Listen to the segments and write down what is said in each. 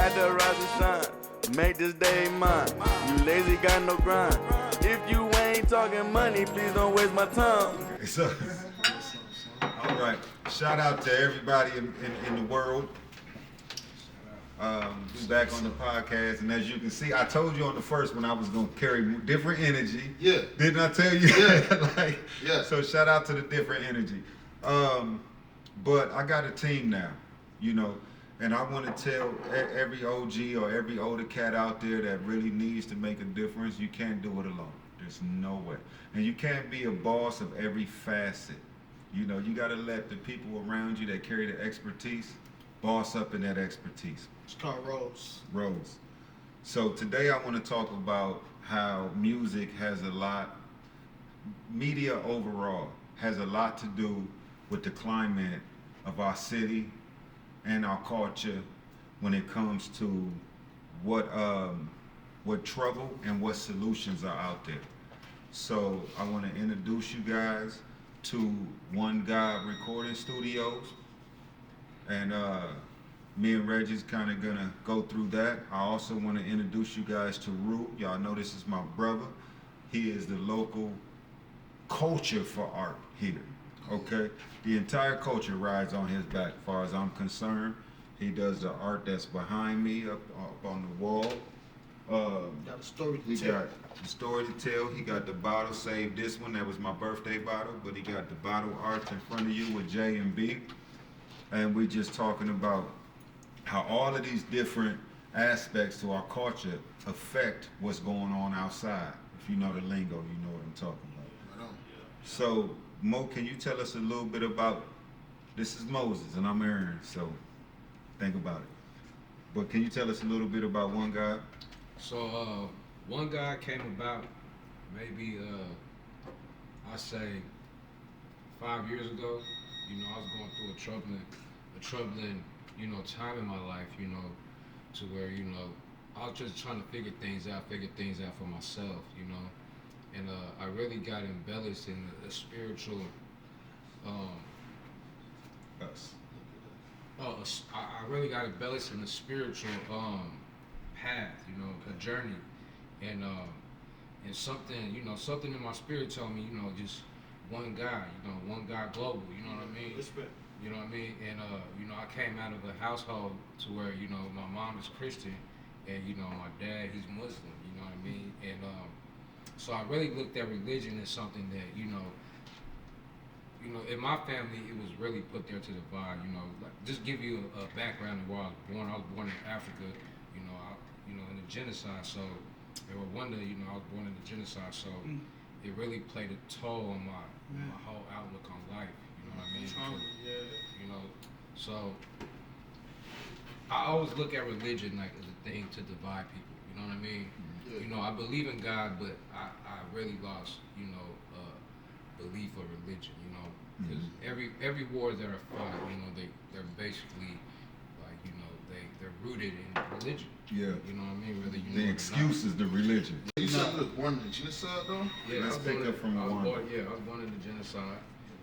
got to rise and shine. Make this day mine. You lazy, got no grind. If you ain't talking money, please don't waste my time. So, all right. Shout out to everybody in the world. We back on the podcast, and as you can see, I told you on the first one I was gonna carry different energy. Yeah. Didn't I tell you? Yeah. Yeah. So shout out to the different energy. But I got a team now, you know, and I want to tell every OG or every older cat out there that really needs to make a difference, you can't do it alone. There's no way. And you can't be a boss of every facet. You know, you got to let the people around you that carry the expertise boss up in that expertise. It's called roles. Roles. So today I want to talk about how music has a lot, media overall has a lot to do with the climate of our city and our culture when it comes to what trouble and what solutions are out there. So I want to introduce you guys to OneGod Recording Studios, and me and Reggie's kind of gonna go through that. I also want to introduce you guys to Rue. Y'all know this is my brother. He is the local culture for art here. Okay, the entire culture rides on his back. As far as I'm concerned, he does the art that's behind me up on the wall. Got a story to tell. Got the story to tell. He got the bottle. Save this one. That was my birthday bottle. But he got the bottle art in front of you with J and B. And we just talking about how all of these different aspects to our culture affect what's going on outside. If you know the lingo, you know what I'm talking about. Right on. So, Mo, can you tell us a little bit about, this is Moses and I'm Aaron, so think about it. But can you tell us a little bit about OneGod? So, OneGod came about maybe, I say 5 years ago. You know, I was going through a troubling, you know, time in my life, you know, to where, you know, I was just trying to figure things out for myself, you know. And I really got embellished in the spiritual, I really got embellished in the spiritual path, you know, a journey. And something, you know, something in my spirit told me, you know, just one guy, you know, OneGod global, you know what I mean? Respect. You know what I mean? And, you know, I came out of a household to where, you know, my mom is Christian and, you know, my dad, he's Muslim, you know what I mean? And so I really looked at religion as something that, you know, in my family, it was really put there to divide, you know, like, just give you a background of where I was born. I was born in Africa, you know, in the genocide, so, or one day, you know, I was born in the genocide, so it really played a toll on my whole outlook on life. You know what I mean? Because, you know, so I always look at religion like as a thing to divide people. You know what I mean? Yeah. You know, I believe in God, but I really lost, you know, belief of religion. You know, because every war that are fought, you know, they're basically like, you know, they're rooted in religion. Yeah. You know what I mean? Whether you The excuse is the religion. You said you was born in the genocide, though? Yeah, Let's pick up from Rwanda. I was born in the genocide.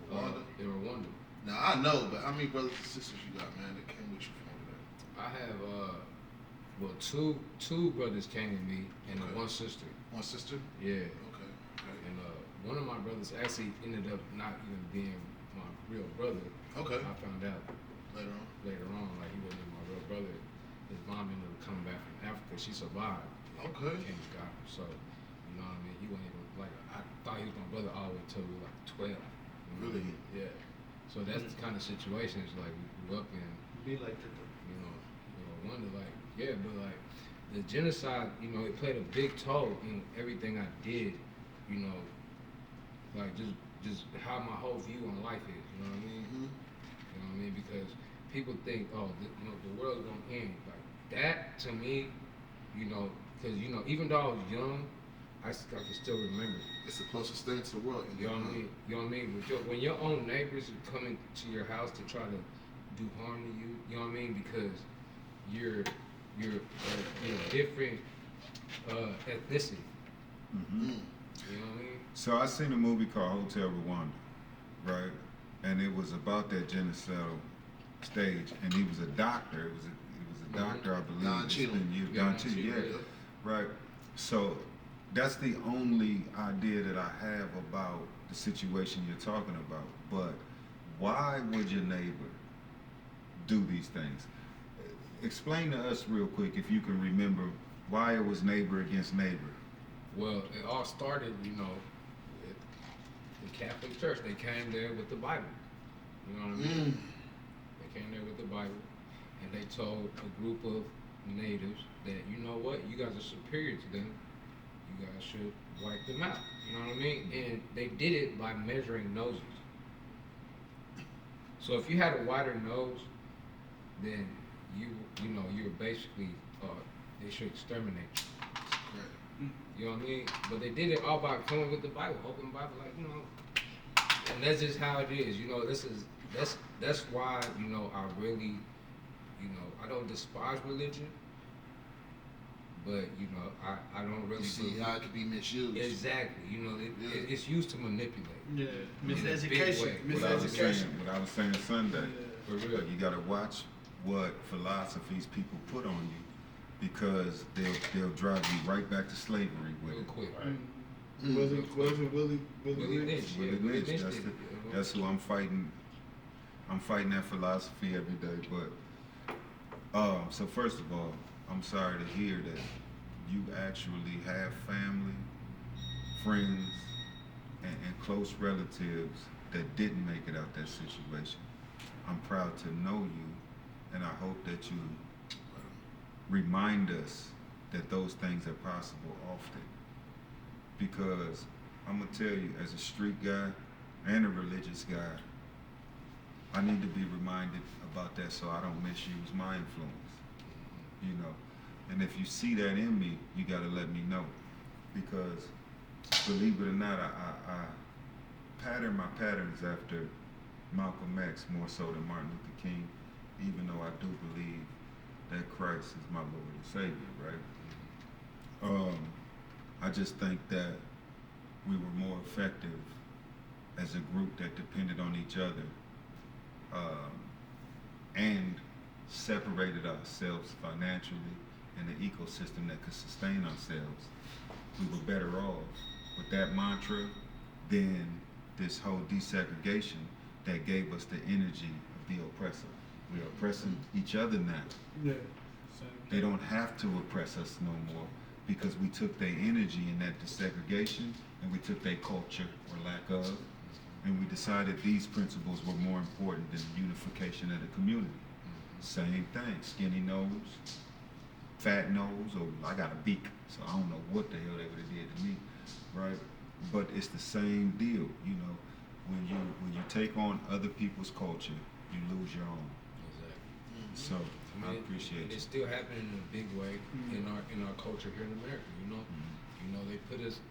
Rwanda? In Rwanda. Now, I know, but how many brothers and sisters you got, man, that came with you from over there? I have, well, two brothers came with me and one sister. One sister? Yeah. Okay. And one of my brothers actually ended up not even being my real brother. Okay. I found out Later on, like he wasn't my real brother. His mom ended up coming back from Africa. She survived. Okay. Came to God. So, you know what I mean? He wasn't even, like, I thought he was my brother all the way till we were like 12. You know? Really? Yeah. So that's the kind of situation it's like we grew up in. Be like that. You know, wonder like, yeah, but like the genocide, you know, it played a big toll in everything I did, you know, like just how my whole view on life is, you know what I mean? Mm-hmm. You know what I mean? Because people think, oh, you know, the world's gonna end. Like that to me, you know, because, you know, even though I was young, I can still remember. It's the closest thing to the world. You know what I mean? You know what I mean? When your own neighbors are coming to your house to try to do harm to you, you know what I mean? Because you're different ethnicity. Mm-hmm. You know what I mean? So I seen a movie called Hotel Rwanda, right? And it was about that genocidal stage, and he was a doctor. It was a doctor, I believe. Don It's Cheadle. been years. Yeah, Don Don Cheadle, Cheadle, yeah. yeah. Right. So that's the only idea that I have about the situation you're talking about. But why would your neighbor do these things? Explain to us real quick, if you can remember, why it was neighbor against neighbor. Well, it all started, you know, with the Catholic Church. They came there with the Bible. You know what I mean? They came there with the Bible, and they told a group of natives that, you know what, you guys are superior to them. You guys should wipe them out. You know what I mean? And they did it by measuring noses. So if you had a wider nose, then you know, you're basically, they should exterminate you. You know what I mean? But they did it all by coming with the Bible, open the Bible, like, you know. And that's just how it is. You know, that's why, you know, I really, you know, I don't despise religion, but, you know, I don't really See believe. how it could be misused. Exactly. You know, it's used to manipulate. Yeah, In a big miseducation. way. What I was saying Sunday. For real. You got to watch what philosophies people put on you, because they'll drive you right back to slavery with Real it. quick. Was it Willie Willie Lynch? Lynch. Willie Yeah, Willie Lynch, Lynch that's, did the, it, you know? that's who I'm fighting. I'm fighting that philosophy every day. But so first of all, I'm sorry to hear that you actually have family, friends, and close relatives that didn't make it out that situation. I'm proud to know you, and I hope that you remind us that those things are possible often. Because I'm gonna tell you, as a street guy and a religious guy, I need to be reminded about that so I don't misuse my influence. You know, and if you see that in me, you gotta let me know. Because believe it or not, I pattern my patterns after Malcolm X more so than Martin Luther King, even though I do believe that Christ is my Lord and Savior, right? I just think that we were more effective as a group that depended on each other, and separated ourselves financially in an ecosystem that could sustain ourselves. We were better off with that mantra than this whole desegregation that gave us the energy of the oppressor. We're oppressing each other now. Yeah. They don't have to oppress us no more, because we took their energy in that desegregation, and we took their culture or lack of, and we decided these principles were more important than the unification of the community. Same thing, skinny nose, fat nose, or I got a beak, so I don't know what the hell they would have did to me, right? But it's the same deal, you know. When you take on other people's culture, you lose your own. So I appreciate It's you. still happening in a big way in our culture here in America. You know, you know,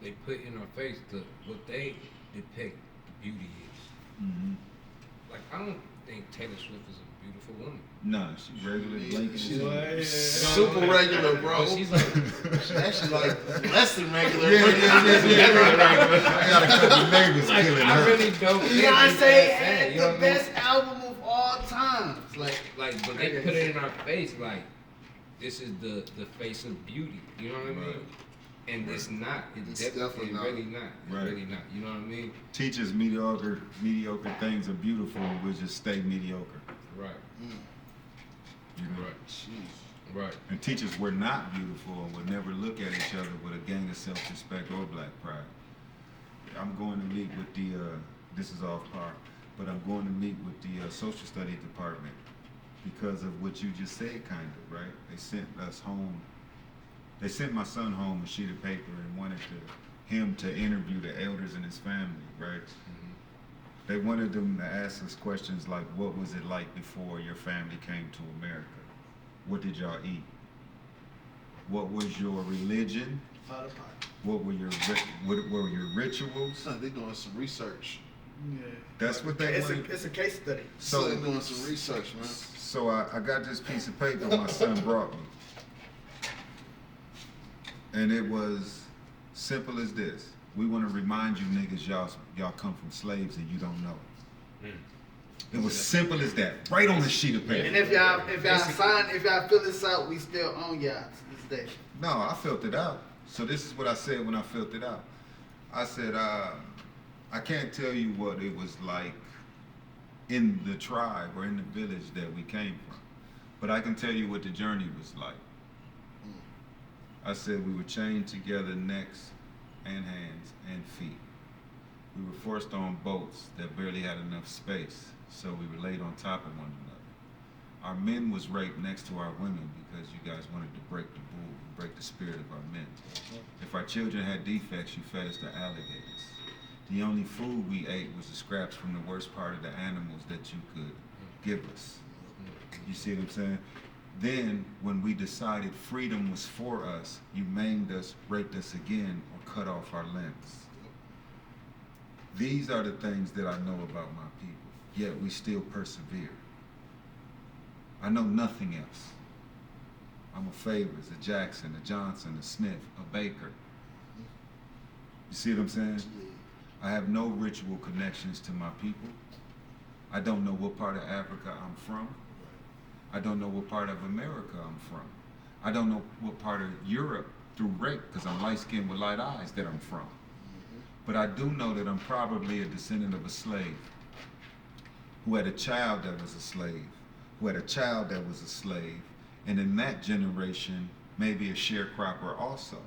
they put in our face what they depict the beauty is. Like, I don't think Taylor Swift is a beautiful woman. Nah, she's regular, blanket. She's She's super regular, bro. But she's like, She's actually like less than regular. I got a couple neighbors like, killing I her. really don't think it's Beyonce that had bad, you know the what I mean? best album of all time. But they put it in our face like this is the face of beauty. You know what I mean? Right. And it's not. It's It's definitely definitely not. really not. It's Right. really not. You know what I mean? Teach us mediocre things are beautiful, and we'll just stay mediocre. Right. You know? Right. Jeez. Right. And teach us we're not beautiful, and we'll never look at each other with a gang of self-respect or black pride. I'm going to meet with the, this is off par, but I'm going to meet with the social studies department because of what you just said, kind of, right? They sent us home. They sent my son home a sheet of paper and wanted him to interview the elders in his family, right? They wanted them to ask us questions like, what was it like before your family came to America? What did y'all eat? What was your religion? Out of pocket. What were your rituals? Son, they doing some research. Yeah. That's what they wanted. It's a case study. So they doing some research, man. So I got this piece of paper my son brought me. And it was simple as this. We want to remind you niggas y'all come from slaves and you don't know. It was simple as that, right on the sheet of paper. And if y'all fill this out, we still own y'all to this day. No, I filled it out. So this is what I said when I filled it out. I said, I can't tell you what it was like in the tribe or in the village that we came from, but I can tell you what the journey was like. I said we were chained together necks and hands and feet. We were forced on boats that barely had enough space, so we were laid on top of one another. Our men was raped next to our women because you guys wanted to break the bull and break the spirit of our men. If our children had defects, you fed us to alligators. The only food we ate was the scraps from the worst part of the animals that you could give us. You see what I'm saying? Then, when we decided freedom was for us, you maimed us, raped us again, or cut off our limbs. These are the things that I know about my people, yet we still persevere. I know nothing else. I'm a Favors, a Jackson, a Johnson, a Smith, a Baker. You see what I'm saying? I have no ritual connections to my people. I don't know what part of Africa I'm from. I don't know what part of America I'm from. I don't know what part of Europe through rape, because I'm light-skinned with light eyes, that I'm from. But I do know that I'm probably a descendant of a slave who had a child that was a slave, who had a child that was a slave, and in that generation, maybe a sharecropper also.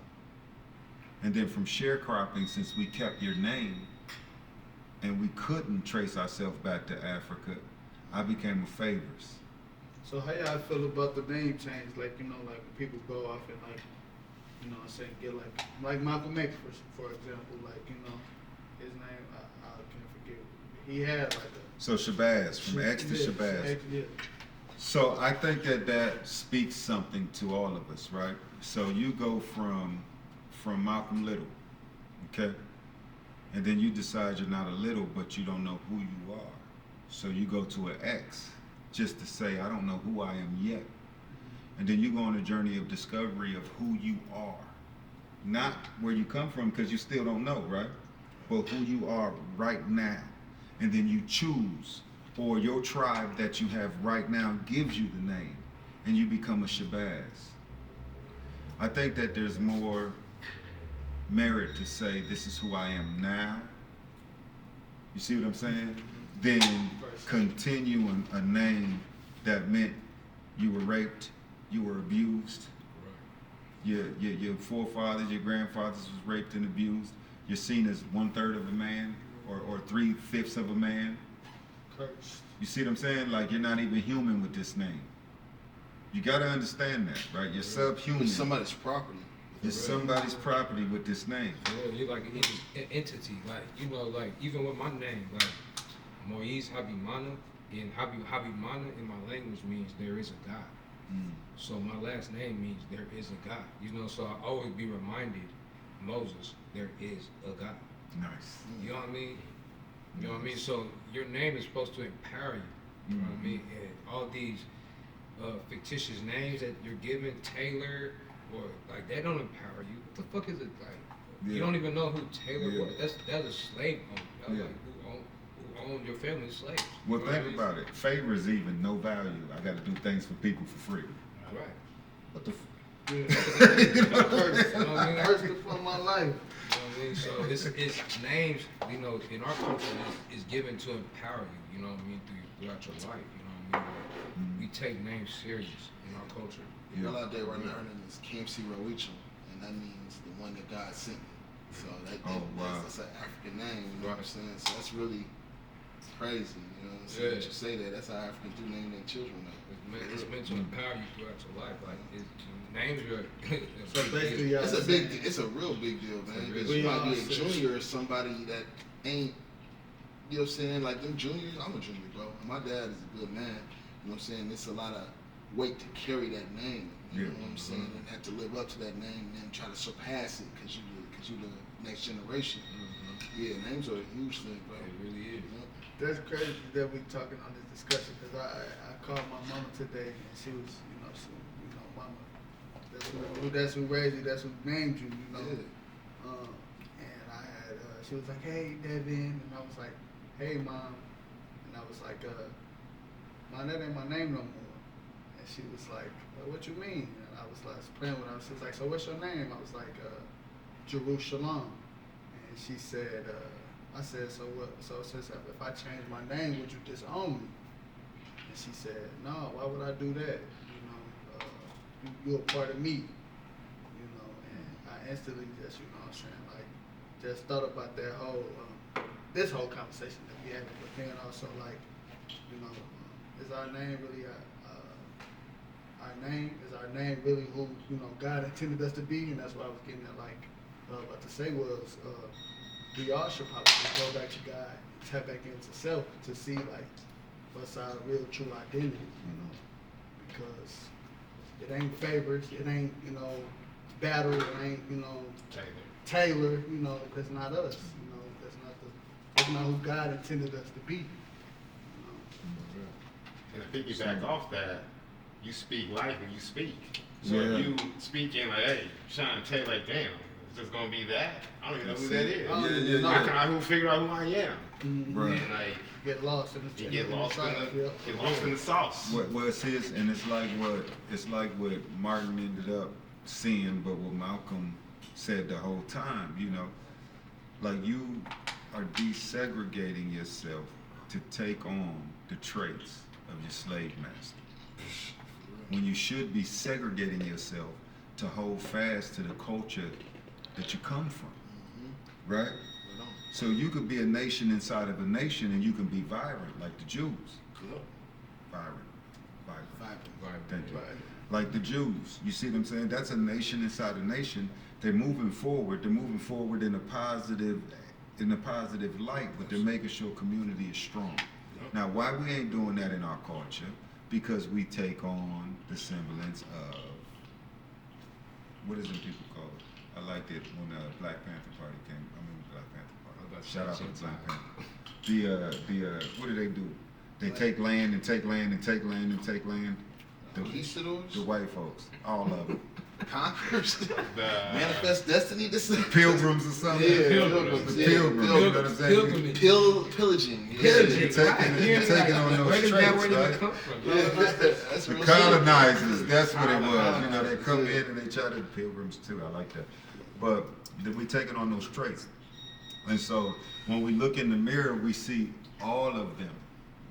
And then from sharecropping, since we kept your name and we couldn't trace ourselves back to Africa, I became a Favors. So how y'all feel about the name change? Like, you know, like when people go off and like, you know what I'm saying, get like Malcolm X for example, like, you know, his name, I can't forget. He had like a... So Shabazz, from X to Shabazz. Yeah. So I think that speaks something to all of us, right? So you go from Malcolm Little, okay? And then you decide you're not a little, but you don't know who you are. So you go to an X just to say, I don't know who I am yet. And then you go on a journey of discovery of who you are. Not where you come from, because you still don't know, right? But who you are right now. And then you choose, or your tribe that you have right now gives you the name, and you become a Shabazz. I think that there's more merit to say, this is who I am now. You see what I'm saying? Then continue a name that meant you were raped, you were abused. Your forefathers, your grandfathers was raped and abused. You're seen as 1/3 of a man or 3/5 of a man. Cursed. You see what I'm saying? Like, you're not even human with this name. You gotta understand that, right? You're subhuman. It's somebody's property. You're somebody's property with this name. Yeah, you're like an entity. Like, you know, like even with my name, like Moise Habimana, and Habimana in my language means there is a God. So my last name means there is a God. You know, so I always be reminded, Moses, there is a God. Nice. You know what I mean? You know what I mean? So your name is supposed to empower you. You know what I mean? And all these fictitious names that you're given, Taylor, or like, that don't empower you. What the fuck is it like? Yeah. You don't even know who Taylor Yeah. was. That's a slave owner. That's Yeah. like who owned your family's slaves. Well, You know think what I mean? about it. Favors even, no value. I gotta do things for people for free. Right. What the Yeah. You know what I mean? Cursed upon my life. You know what I mean? So it's names, you know, in our culture is given to empower you, you know what I mean, throughout your life, you know what I mean? We take names serious in our culture. The girl out there right now, her name is Kamsi Rawichel, and that means the one that God sent me. So that's an African name, you know what I'm saying? So that's really crazy, you know what I'm saying? Yeah. That you say that, that's how Africans do name their children. It's meant to empower you throughout your life. Like, names are. So basically, y'all It's a real big deal, man. Because We you might all be a say- junior or somebody that ain't, you know what I'm saying? Like them juniors, I'm a junior, bro. My dad is a good man. You know what I'm saying? It's a lot of weight to carry that name. You know what I'm saying? And have to live up to that name and then try to surpass it because you the next generation. Yeah, names are a huge thing, bro. It really is. You know? That's crazy that we talking on this discussion because I called my mama today and she was, mama, that's who raised you, that's who named you, you know. Yeah. And I had, she was like, hey, Devin, and I was like, hey, mom. And I was like, that ain't my name no more. And she was like, what you mean? And I was like, playing with her. She was like, so what's your name? I was like, Jerusalem. And she said, I said, so what? So since if I change my name, would you disown me? And she said, no, why would I do that? You know, you're a part of me. You know, and I instantly just, you know what I'm saying, like, just thought about that whole, this whole conversation that we having, but then also like, you know, is our name really our name really who, you know, God intended us to be? And that's what I was getting at, like, about to say was, we all should probably just go back to God and tap back into self to see, like, what's our real true identity, you know, because it ain't favorites, it ain't, you know, battle, it ain't, you know, Taylor, you know, that's not us, you know, that's not who God intended us to be. You know? And to piggyback off that, you speak life when you speak. So Yeah. if you speaking like, hey, Sean Taylor, like, damn, it's just gonna be that? I don't even know who that is. Yeah. I can figure out who I am. Mm-hmm. Right. And like, Get lost in the you get lost in the sauce. Well, it's his, and it's like what Martin ended up seeing, but what Malcolm said the whole time. You know, like you are desegregating yourself to take on the traits of your slave master, when you should be segregating yourself to hold fast to the culture that you come from, right? So you could be a nation inside of a nation, and you can be vibrant like the Jews. Vibrant. Thank you. Like the Jews, you see what I'm saying? That's a nation inside a nation. They're moving forward. They're moving forward in a positive light, but they're making sure community is strong. Now, why we ain't doing that in our culture? Because we take on the semblance of, what is it people call it? I liked it when the Black Panther Party came. I mean, Black Panther Party. Shout out to the Black Panther. What do they do? They take land and take land and take land and take land. The white folks, all of them. Conquerors, manifest destiny. This is Pilgrims or something. Yeah, Pilgrims. yeah, You know what I'm saying? pillaging. You're taking on those traits, right? That's The real colonizers, that's what it was. You know, they come in and they try to, pilgrims too, I like that. But we taking on those traits. And so when we look in the mirror, we see all of them,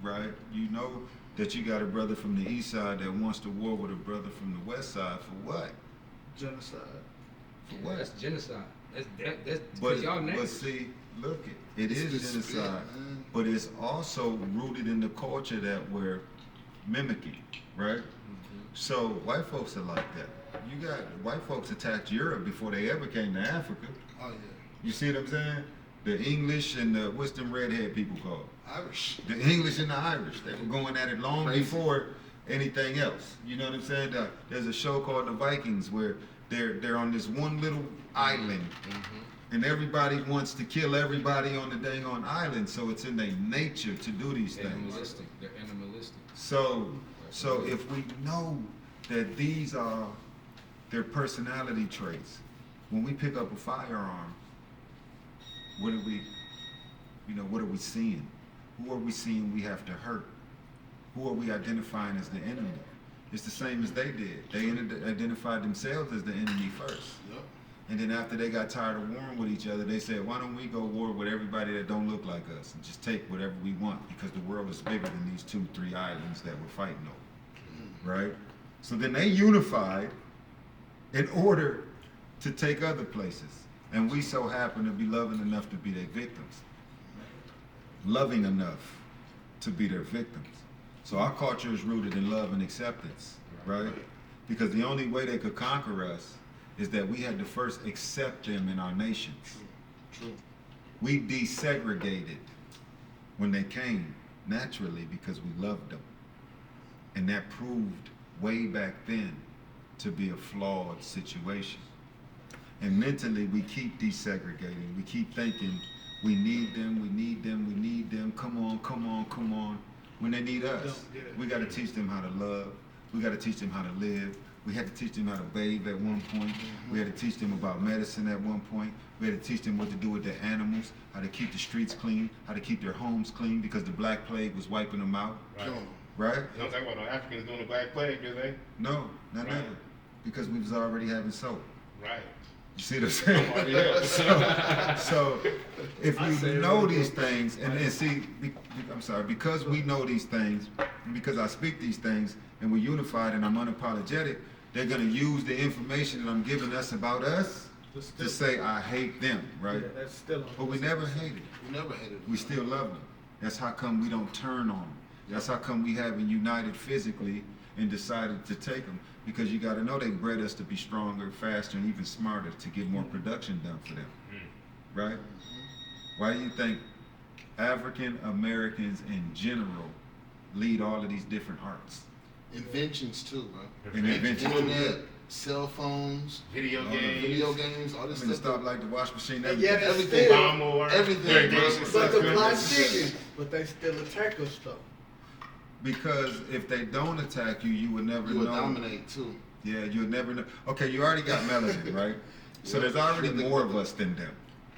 right? You know that you got a brother from the east side that wants to war with a brother from the west side for what? Genocide. For what? That's genocide. That's because y'all But neighbors. see, look, it is It's the spirit, genocide, man. but it's also rooted in the culture that we're mimicking, right? So white folks are like that. You got white folks attacked Europe before they ever came to Africa. Oh yeah, You see what I'm saying? The English and the, what's them redhead people called? Irish. The English and the Irish. They were going at it long Crazy. before anything else. You know what I'm saying? There's a show called The Vikings where they're on this one little island, and everybody wants to kill everybody on the dang on island. So it's in their nature to do these things. Animalistic. They're animalistic. So if we know that these are their personality traits, when we pick up a firearm, what are we seeing? Who are we seeing we have to hurt? Who are we identifying as the enemy? It's the same as they did. They identified themselves as the enemy first. Yep. And then after they got tired of warring with each other, they said, why don't we go war with everybody that don't look like us and just take whatever we want, because the world is bigger than these 2-3 islands that we're fighting over, right? So then they unified in order to take other places. And we so happen to be loving enough to be their victims. Loving enough to be their victims. So our culture is rooted in love and acceptance, right? Because the only way they could conquer us is that we had to first accept them in our nations. True. We desegregated when they came naturally because we loved them. And that proved way back then to be a flawed situation. And mentally we keep desegregating. We keep thinking we need them, we need them, we need them. Come on, come on, come on. When they need us, we got to teach them how to love. We got to teach them how to live. We had to teach them how to bathe at one point. We had to teach them about medicine at one point. We had to teach them what to do with their animals, how to keep the streets clean, how to keep their homes clean because the Black Plague was wiping them out. Right. Right? You don't talk about no Africans doing the Black Plague, do they? No, not Right. never. Because we was already having soap. Right. You see what I'm saying? So if you know these things, and see, I'm sorry, because we know these things, and because I speak these things, and we're unified and I'm unapologetic, they're gonna use the information that I'm giving us about us to say I hate them, right? Yeah, that's still on. But we never hated them. We never hated them. We still love them. That's how come we don't turn on them. That's how come we haven't united physically and decided to take them. Because you got to know they bred us to be stronger, faster, and even smarter to get more production done for them. Right? Why do you think African Americans in general lead all of these different arts? Inventions too, bro. And inventions too. Internet, cell phones, Video All games. video games, all this I mean, stuff. stop like the wash machine. Yeah, Everything. that's Everything. still- Lawnmower. Everything, bro. But the plot Goodness. thickens, but they still attack us though. Because if they don't attack you, you would never You would know. dominate too. Yeah, you would never know. Okay, you already got melanin, right? So Yeah. there's already Yeah. more of us than them.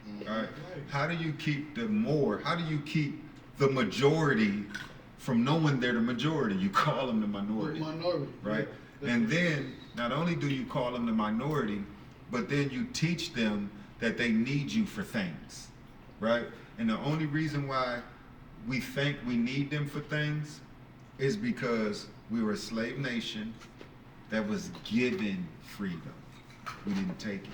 Mhm. All right. How do you keep the more? How do you keep the majority from knowing they're the majority? You call them the minority, Minority. right? Yeah. And then not only do you call them the minority, but then you teach them that they need you for things, right? And the only reason why we think we need them for things is because we were a slave nation that was given freedom. We didn't take it.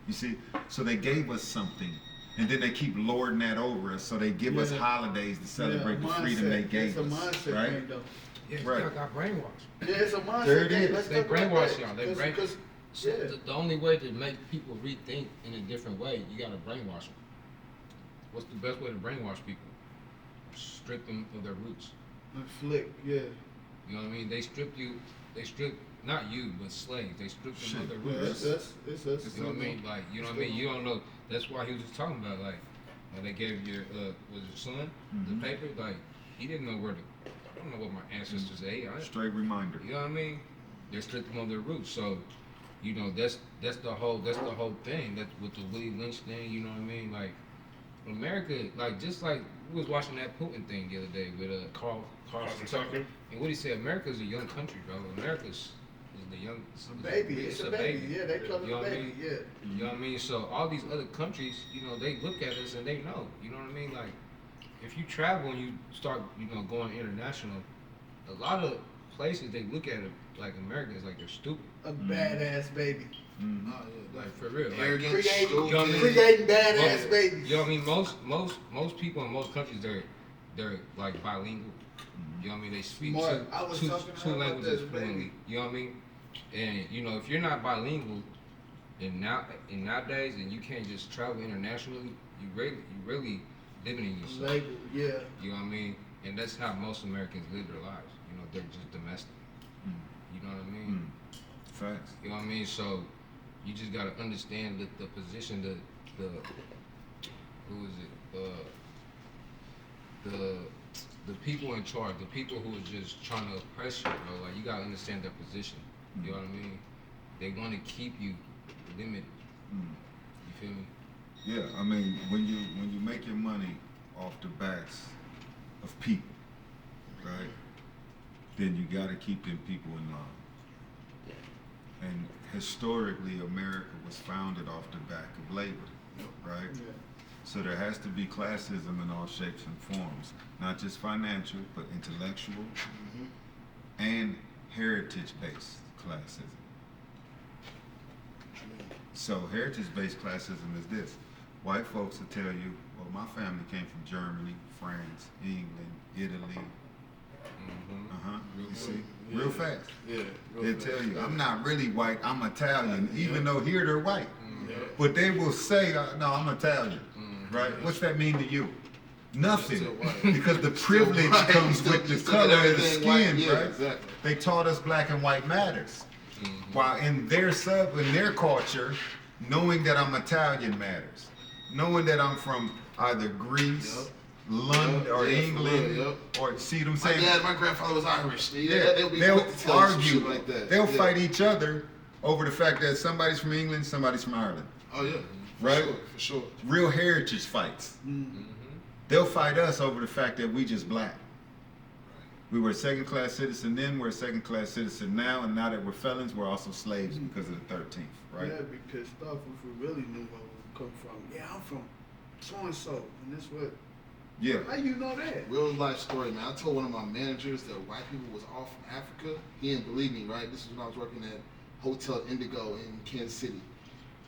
You see, so they gave us something, and then they keep lording that over us. So they give us Yeah. holidays to celebrate the mindset. freedom they gave It's a us, mindset right? thing, though. Yeah, Right. y'all got brainwashed. Yeah, it's a mindset There it thing. is. Let's They talk about brainwash that. y'all. They 'Cause- brain- 'cause- So yeah. the only way to make people rethink in a different way, you gotta brainwash them. What's the best way to brainwash people? Strip them of their roots. And flick, yeah. You know what I mean? They strip not you, but slaves. They strip them of their Yeah, roots. it's us. You know what I mean? Like, you know what I mean? You don't know. That's why he was just talking about, like, when they gave your, was your son Mhm. the paper? Like, he didn't know where to, I don't know what my ancestors ate. Straight reminder. You know what I mean? They're stripped them of their roots. So, you know, that's the whole thing. That's with the Willie Lynch thing, you know what I mean? Like, America, like, just like, we was watching that Putin thing the other day with Carl Tucker. And what he said, America's a young country, bro. America's is the young Baby, it's a baby. Yeah, they call You know it what I baby. mean? Yeah. You know what I mean? So all these other countries, you know, they look at us and they know. You know what I mean? Like, if you travel and you start, you know, going international, a lot of places they look at it like Americans like they're stupid. A badass baby. Mhm. Oh, yeah, Like for real. Like, arrogant, Creating, stupid. You know what I mean? creating badass Well, babies. you know what I mean? Most people in most countries they're like bilingual. You know what I mean? They speak Smart. I was two talking to two her about languages this, baby. fluently. You know what I mean? And you know, if you're not bilingual, and nowadays, and you can't just travel internationally, you really limiting yourself. Label, yeah. You know what I mean? And that's how most Americans live their lives. You know, they're just domestic. You know what I mean? Facts. You know what I mean? So you just gotta understand the position, the who is it? The people in charge, the people who are just trying to oppress you, bro. Like, you gotta understand their position. You know what I mean? They want to keep you limited. You feel me? Yeah, I mean, when you make your money off the backs of people, right? Then you got to keep them people in line. And historically, America was founded off the back of labor, right? Yeah. So there has to be classism in all shapes and forms, not just financial, but intellectual and heritage-based classism. So heritage-based classism is this. White folks will tell you, well, my family came from Germany, France, England, Italy. You see? Real fast. Yeah. They'll tell you, I'm not really white, I'm Italian, even though here they're white. Yeah. But they will say, no, I'm Italian, right? What's that mean to you? Nothing. Still white. Because the privilege white. comes Still- with the still color of the everything skin, white. Yeah, right? exactly. They taught us black and white matters. While in their culture, knowing that I'm Italian matters. Knowing that I'm from either Greece, London or Yeah, for England, real, or see what I'm saying? My grandfather was Irish. Yeah, They'll be they'll quick to tell you some argue. shit like that. They'll Yeah. fight each other over the fact that somebody's from England, somebody's from Ireland. Oh yeah, Right? For sure. Real heritage fights. They'll fight us over the fact that we just black. We were a second-class citizen then, we're a second-class citizen now, and now that we're felons, we're also slaves because of the 13th, right? Yeah, be pissed off if we really knew where we come from. Yeah, I'm from so and so, and this what. Yeah. How you know that? Real life story, man. I told one of my managers that white people was all from Africa. He didn't believe me, right? This is when I was working at Hotel Indigo in Kansas City.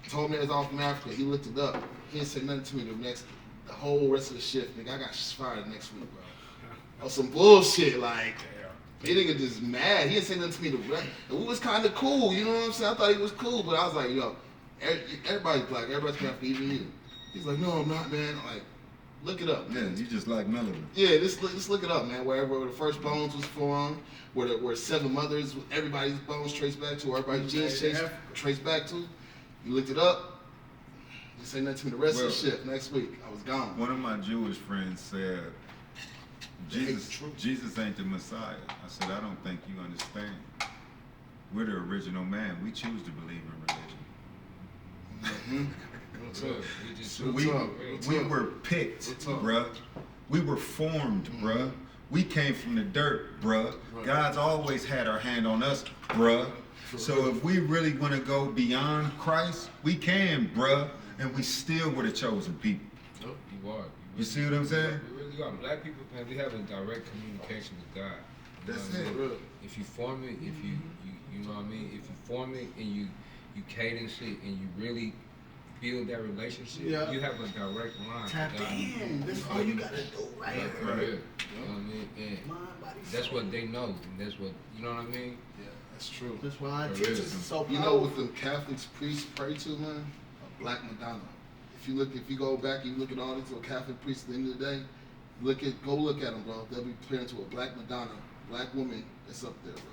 Told me it was all from Africa. He looked it up. He didn't say nothing to me the whole rest of the shift. Nigga, I got fired the next week, bro. On some bullshit, like, he nigga just mad. He didn't say nothing to me the rest. And we was kind of cool, you know what I'm saying? I thought he was cool, but I was like, yo, everybody's black, everybody's from Africa, even you. He's like, no, I'm not, man. I'm like, look it up, Yeah, man. you just like melanin. Yeah, just look it up, man. Where the first bones was formed, where seven mothers, everybody's bones traced back to, or everybody's genes traced back to. You looked it up. You say nothing to me the rest of the shift. Next week, I was gone. One of my Jewish friends said, Jesus ain't the Messiah. I said, I don't think you understand. We're the original man. We choose to believe in religion. We were picked, bruh. We were formed, bruh. We came from the dirt, bruh. God's always had our hand on us, bruh. So if we really want to go beyond Christ, we can, bruh. And we still were the chosen people. You are. You see what I'm saying? We really are. Black people, man, we have a direct communication with God. You That's know what I it. mean? If you form it, if you know what I mean? If you form it and you cadence it and you really build that relationship, you have a direct line. Tap in. That's all you gotta do, right? For real. You know what I mean? And Mind, body, that's soul. what they know. And that's what, you know what I mean? Yeah, that's true. That's why our For teachers real. are so powerful. You know what the Catholics priests pray to, man? A black Madonna. If you go back and you look at all these little Catholic priests at the end of the day, go look at them, bro. They'll be praying to a black Madonna, black woman that's up there, bro.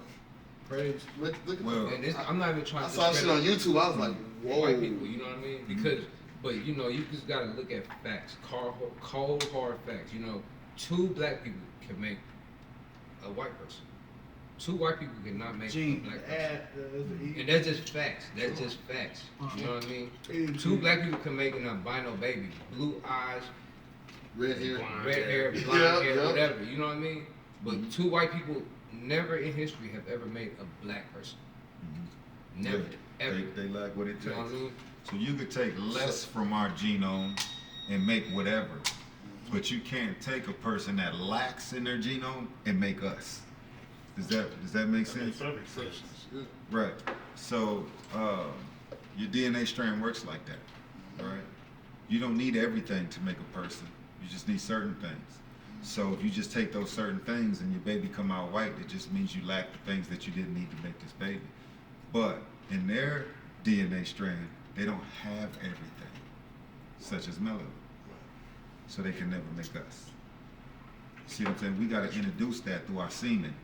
Praise. Look at Well, that. And this, I'm not even trying I to saw shit on YouTube. I was like, whoa. white people, you know what I mean? Because, but you know, you just gotta look at facts, cold, hard facts. You know, 2 black people can make a white person. 2 white people cannot make a black person. And that's just facts. That's just facts. You know what I mean? 2 black people can make an albino baby, blue eyes, Red hair. blonde hair, whatever. You know what I mean? But 2 white people never in history have ever made a black person. Never, ever. They lack what it You know what I takes. mean? So you could take less from our genome and make whatever. But you can't take a person that lacks in their genome and make us. Does that make sense? Perfect sense. Right. So your DNA strand works like that, right? You don't need everything to make a person. You just need certain things. So if you just take those certain things and your baby come out white, it just means you lack the things that you didn't need to make this baby. But in their DNA strand, they don't have everything, such as melanin. So they can never make us. See what I'm saying? We got to introduce that through our semen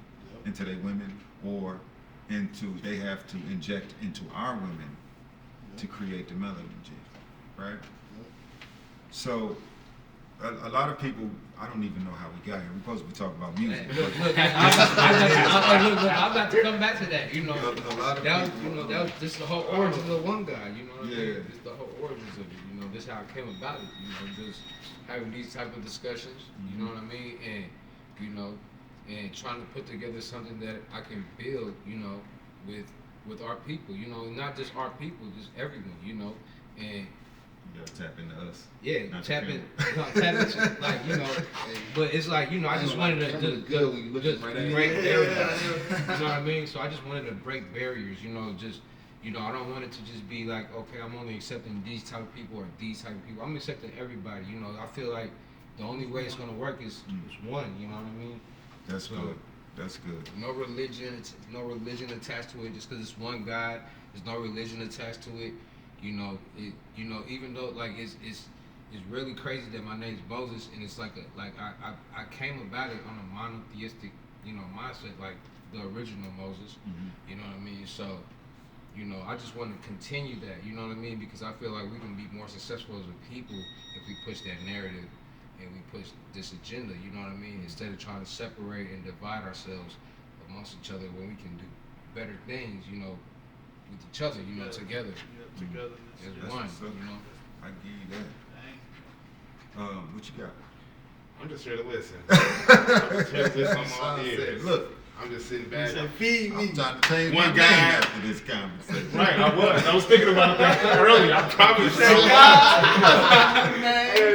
into their women, or they have to inject into our women to create the melanin gene, right? So a lot of people, I don't even know how we got here. We're supposed to be talking about music. Look, I'm about to come back to that. You know, A lot of that was, people, you know, that was just the whole origins of OneGod. You know what I Yeah. mean? Just the whole origins of it. You know, this how it came about it. You know, just having these type of discussions. You know what I mean? And you know, and trying to put together something that I can build. You know, with our people. You know, not just our people, just everyone. You know, and. You gotta tap into us. Yeah, Not tap your in, camera. tap into, like, you know, but it's like, you know, I just wanted to good when you look just right at it. break barriers, you know what I mean? So I just wanted to break barriers, you know, just, you know, I don't want it to just be like, okay, I'm only accepting these type of people or these type of people. I'm accepting everybody, you know. I feel like the only way it's gonna work is one, you know what I mean? That's So, good. That's good. No religion attached to it. Just because it's one God, there's no religion attached to it. You know, even though like it's really crazy that my name's Moses, and it's like I came about it on a monotheistic, you know, mindset, like the original Moses. You know what I mean? So, you know, I just want to continue that. You know what I mean? Because I feel like we can be more successful as a people if we push that narrative and we push this agenda, you know what I mean? Instead of trying to separate and divide ourselves amongst each other when we can do better things, you know, with each other, you know, together. Yeah, togetherness. As That's one, what's up. you know. I give you that. What you got? I'm just here to listen. I'm just here to listen on my Son ears. said, look, I'm just sitting He back. said, feed me. I'm trying to change One my guy- name after this conversation. Right, I was thinking about that earlier. I promise you.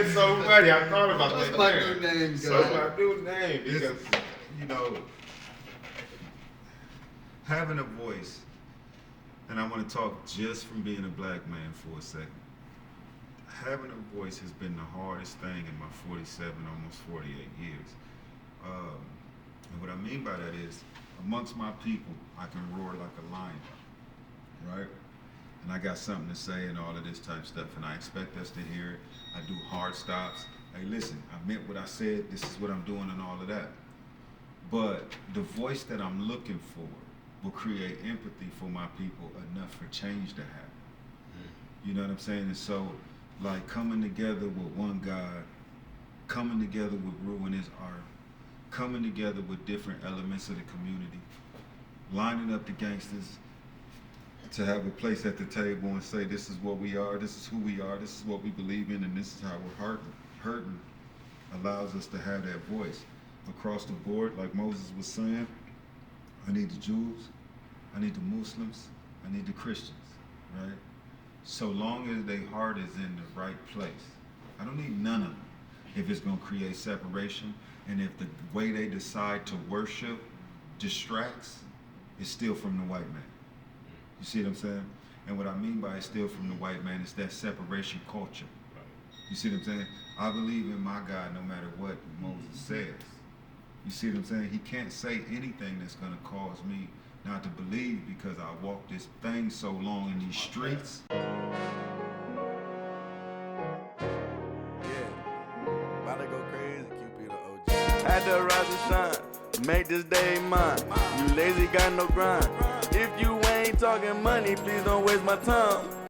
It's so funny. I thought about What's that. my there. new name, So guy? my new name It's, because you know, having a voice, and I want to talk just from being a black man for a second. Having a voice has been the hardest thing in my 47, almost 48 years. And what I mean by that is, amongst my people, I can roar like a lion, right? And I got something to say and all of this type stuff, and I expect us to hear it. I do hard stops. Hey, listen, I meant what I said. This is what I'm doing and all of that. But the voice that I'm looking for will create empathy for my people enough for change to happen. You know what I'm saying? And so, like, coming together with OneGod, coming together with Ruin His Art, coming together with different elements of the community, lining up the gangsters to have a place at the table and say, this is what we are, this is who we are, this is what we believe in, and this is how we're hurting, allows us to have that voice. Across the board, like Moses was saying, I need the Jews, I need the Muslims, I need the Christians, right? So long as their heart is in the right place. I don't need none of them if it's going to create separation, and if the way they decide to worship distracts, it's still from the white man. You see what I'm saying? And what I mean by it's still from the white man is that separation culture. You see what I'm saying? I believe in my God no matter what Moses says. You see what I'm saying? He can't say anything that's going to cause me not to believe because I walked this thing so long in these streets. About to go crazy, QP the OG. Had to rise and shine, make this day mine. You lazy, got no grind. If you ain't talking money, please don't waste my time.